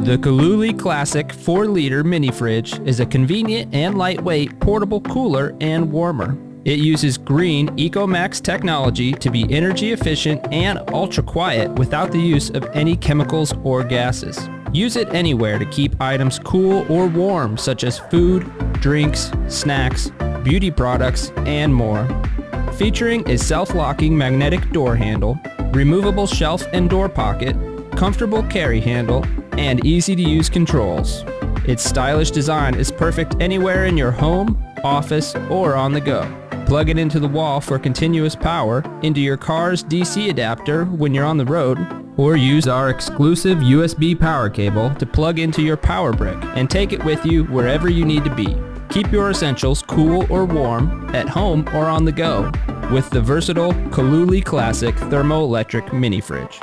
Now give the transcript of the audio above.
The Kaluli Classic 4-liter mini fridge is a convenient and lightweight portable cooler and warmer. It uses green EcoMax technology to be energy efficient and ultra quiet without the use of any chemicals or gases. Use it anywhere to keep items cool or warm, such as food, drinks, snacks, beauty products, and more. Featuring a self-locking magnetic door handle, removable shelf and door pocket, comfortable carry handle, and easy-to-use controls. Its stylish design is perfect anywhere in your home, office, or on the go. Plug it into the wall for continuous power, into your car's DC adapter when you're on the road, or use our exclusive USB power cable to plug into your power brick and take it with you wherever you need to be. Keep your essentials cool or warm, at home or on the go, with the versatile Kaluli Classic Thermoelectric Mini Fridge.